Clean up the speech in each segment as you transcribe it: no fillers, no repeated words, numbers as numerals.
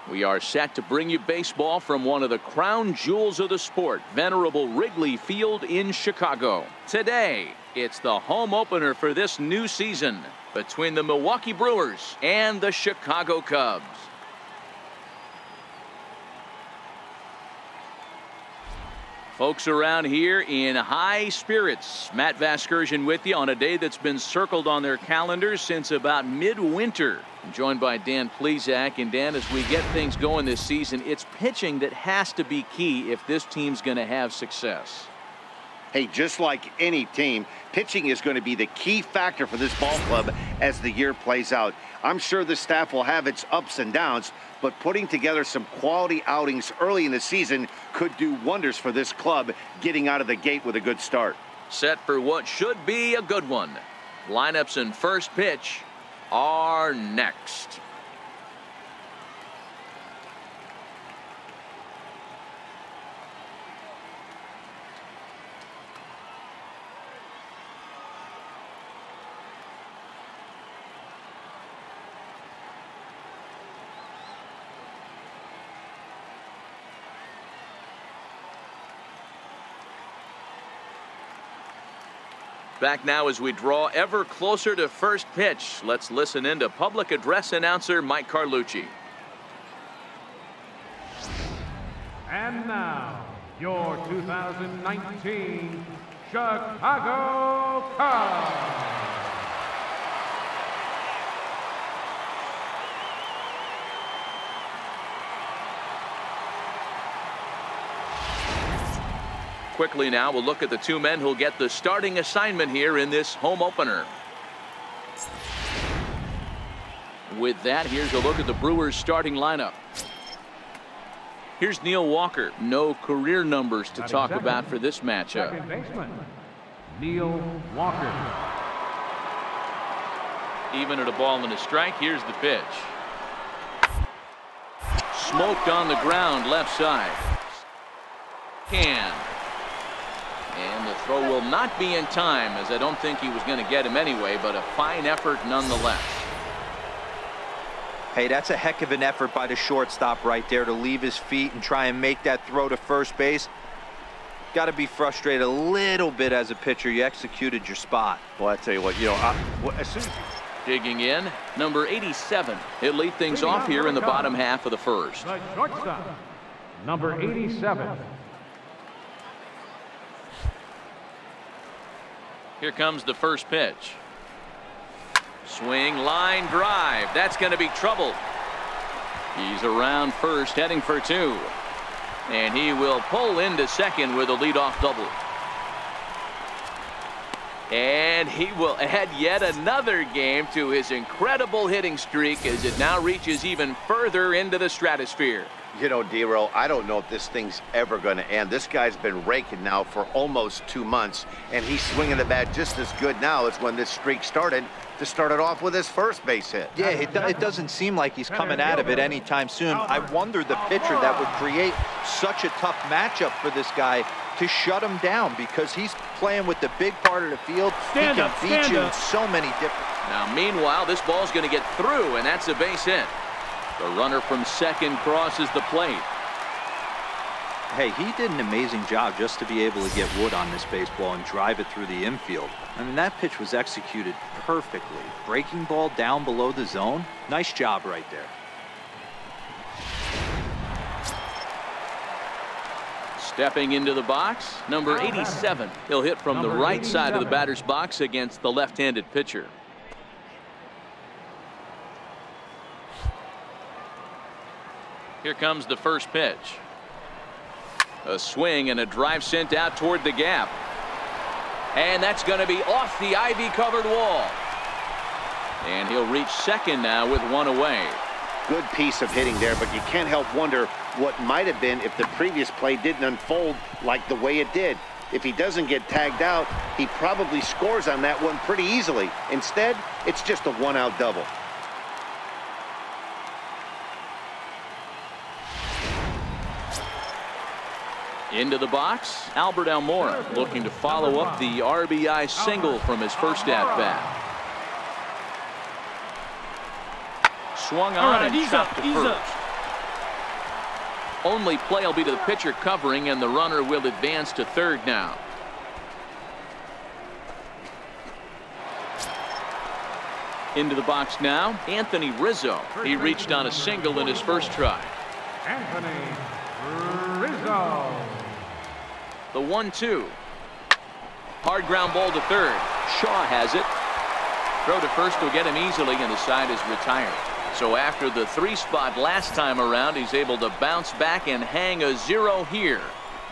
We are set to bring you baseball from one of the crown jewels of the sport, venerable Wrigley Field in Chicago. Today, it's the home opener for this new season between the Milwaukee Brewers and the Chicago Cubs. Folks around here in high spirits. Matt Vasgersian with you on a day that's been circled on their calendars since about midwinter. I'm joined by Dan Plesac. And Dan, as we get things going this season, it's pitching that has to be key if this team's going to have success. Hey, just like any team, pitching is going to be the key factor for this ball club as the year plays out. I'm sure the staff will have its ups and downs, but putting together some quality outings early in the season could do wonders for this club getting out of the gate with a good start. Set for what should be a good one. Lineups and first pitch are next. Back now as we draw ever closer to first pitch. Let's listen in to public address announcer Mike Carlucci. And now, your 2019 Chicago Cubs. Quickly now, we'll look at the two men who'll get the starting assignment here in this home opener. With that, here's a look at the Brewers starting lineup. Here's Neil Walker. No career numbers to talk about for this matchup. Second baseman, Neil Walker. Even at a ball and a strike, here's the pitch. Smoked on the ground, left side. And the throw will not be in time, as I don't think he was going to get him anyway, but a fine effort nonetheless. Hey, that's a heck of an effort by the shortstop right there to leave his feet and try and make that throw to first base. Got to be frustrated a little bit as a pitcher. You executed your spot. Well, I tell you what, as soon as digging in, number 87. He'll lead things off here in the bottom half of the first. The shortstop, number 87. Here comes the first pitch. Swing, line drive. That's going to be trouble. He's around first, heading for two. And he will pull into second with a leadoff double. And he will add yet another game to his incredible hitting streak as it now reaches even further into the stratosphere. You know, D-Roll, I don't know if this thing's ever going to end. This guy's been raking now for almost 2 months, and he's swinging the bat just as good now as when this streak started, to start it off with his first base hit. Yeah, it doesn't seem like he's coming out of it anytime soon. I wonder the pitcher that would create such a tough matchup for this guy to shut him down, because he's playing with the big part of the field. He can beat you in so many different. Now, meanwhile, this ball's going to get through, and that's a base hit. The runner from second crosses the plate. Hey, he did an amazing job just to be able to get wood on this baseball and drive it through the infield. I mean, that pitch was executed perfectly. Breaking ball down below the zone. Nice job right there. Stepping into the box, number 87. He'll hit from the right side of the batter's box against the left-handed pitcher. Here comes the first pitch. A swing and a drive sent out toward the gap. And that's going to be off the ivy-covered wall. And he'll reach second now with one away. Good piece of hitting there, but you can't help wonder what might have been if the previous play didn't unfold like the way it did. If he doesn't get tagged out, he probably scores on that one pretty easily. Instead, it's just a one-out double. Into the box, Albert Almora looking to follow up the RBI single from his first at-bat. Swung on and chopped to first. Only play will be to the pitcher covering, and the runner will advance to third now. Into the box now, Anthony Rizzo. He reached on a single in his first try. Anthony Rizzo. The 1-2. Hard ground ball to third. Shaw has it. Throw to first will get him easily, and the side is retired. So after the 3 spot last time around, he's able to bounce back and hang a 0 here.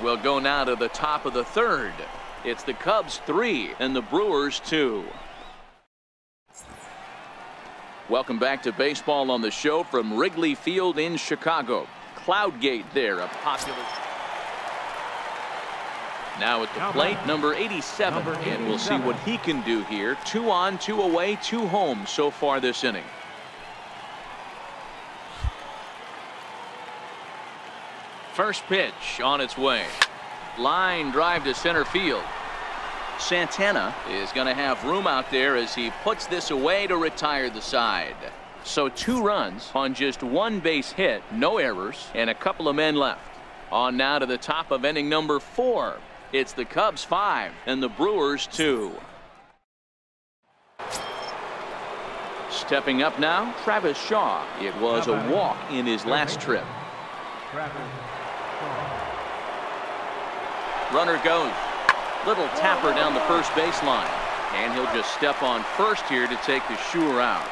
We'll go now to the top of the third. It's the Cubs 3 and the Brewers 2. Welcome back to baseball on the show from Wrigley Field in Chicago. Cloudgate there, a popular. Now at the plate, number 87, and we'll see what he can do here. 2 on, 2 away, 2 home so far this inning. First pitch on its way. Line drive to center field. Santana is going to have room out there as he puts this away to retire the side. So 2 runs on just 1 base hit, no errors, and a couple of men left. On now to the top of inning number 4. It's the Cubs 5 and the Brewers 2. Stepping up now, Travis Shaw. It was a walk in his last trip. Runner goes. Little tapper down the first baseline, and he'll just step on first here to take the sure out.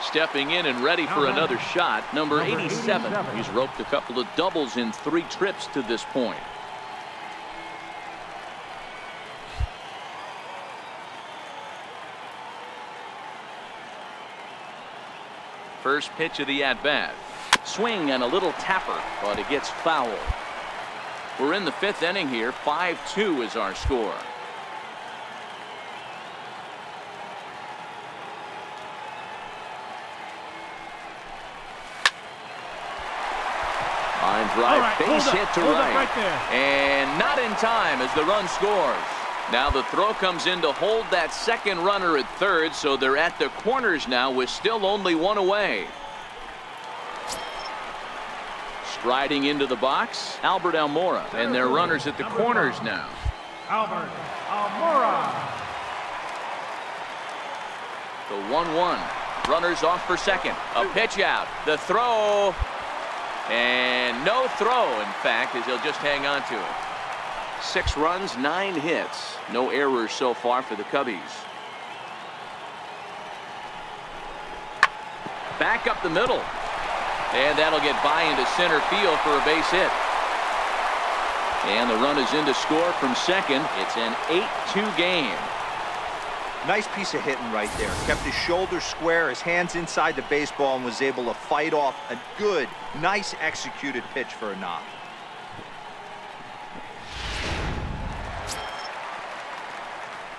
Stepping in and ready for another shot, number 87. He's roped a couple of doubles in 3 trips to this point. First pitch of the at-bat. Swing and a little tapper, but it gets foul. We're in the 5th inning here. 5-2 is our score. Line drive, base hit to right. And not in time as the run scores. Now the throw comes in to hold that second runner at third, so they're at the corners now with still only 1 away. Striding into the box, Albert Almora, and their runners at the corners now. Albert Almora. The 1-1. Runners off for second. A pitch out. The throw. And no throw, in fact, as he'll just hang on to it. 6 runs, 9 hits. No errors so far for the Cubbies. Back up the middle. And that'll get by into center field for a base hit. And the run is in to score from second. It's an 8-2 game. Nice piece of hitting right there. Kept his shoulders square, his hands inside the baseball, and was able to fight off a good, nice executed pitch for a knock.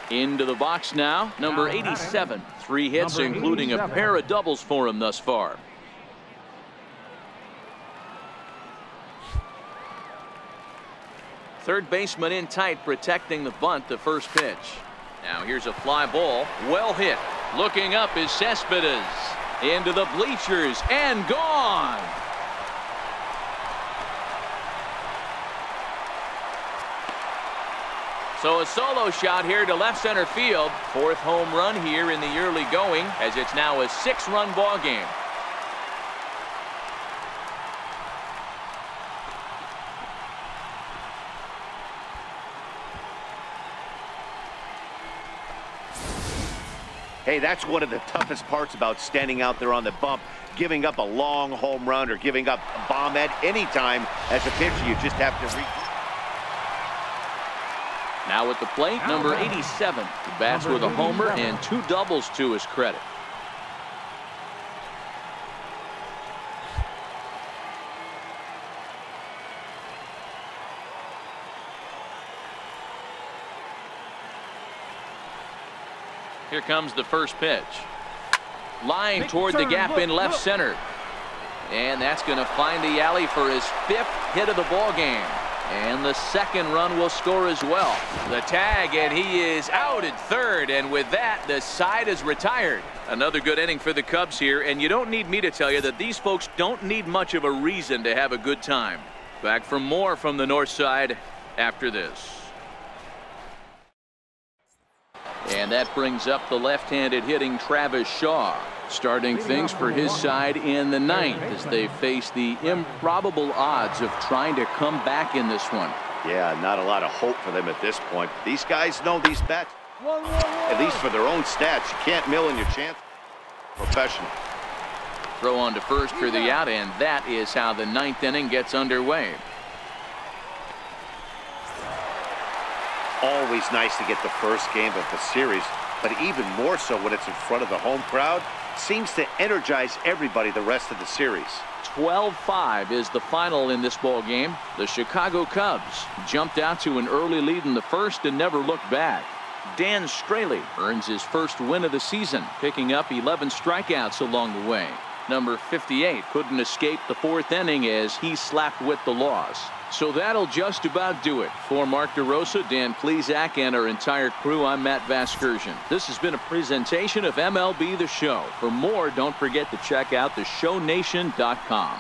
Into the box now, number 87. 3 hits, including a pair of doubles for him thus far. Third baseman in tight, protecting the bunt, the first pitch. Now here's a fly ball, well hit. Looking up is Cespedes. Into the bleachers and gone. So a solo shot here to left center field. 4th home run here in the early going, as it's now a 6-run ball game. Hey, that's one of the toughest parts about standing out there on the bump. Giving up a long home run or giving up a bomb at any time as a pitcher, you just have to reach. Now at the plate, number 87. He bats with a homer and 2 doubles to his credit. Here comes the first pitch. Line toward the gap in left center. And that's going to find the alley for his 5th hit of the ball game. And the second run will score as well. The tag, and he is out at third. And with that, the side is retired. Another good inning for the Cubs here. And you don't need me to tell you that these folks don't need much of a reason to have a good time. Back for more from the north side after this. And that brings up the left-handed hitting Travis Shaw, starting things for his side in the ninth as they face the improbable odds of trying to come back in this one. Yeah, not a lot of hope for them at this point. These guys know these bats. At least for their own stats, you can't mill in your chance. Professional. Throw on to first for the out, and that is how the ninth inning gets underway. Always nice to get the first game of the series, but even more so when it's in front of the home crowd. Seems to energize everybody the rest of the series. 12-5 is the final in this ball game. The Chicago Cubs jumped out to an early lead in the first and never looked back. Dan Straley earns his first win of the season, picking up 11 strikeouts along the way. Number 58 couldn't escape the fourth inning as he slapped with the loss. So that'll just about do it. For Mark DeRosa, Dan Plesac, and our entire crew, I'm Matt Vasgersian. This has been a presentation of MLB The Show. For more, don't forget to check out theshownation.com.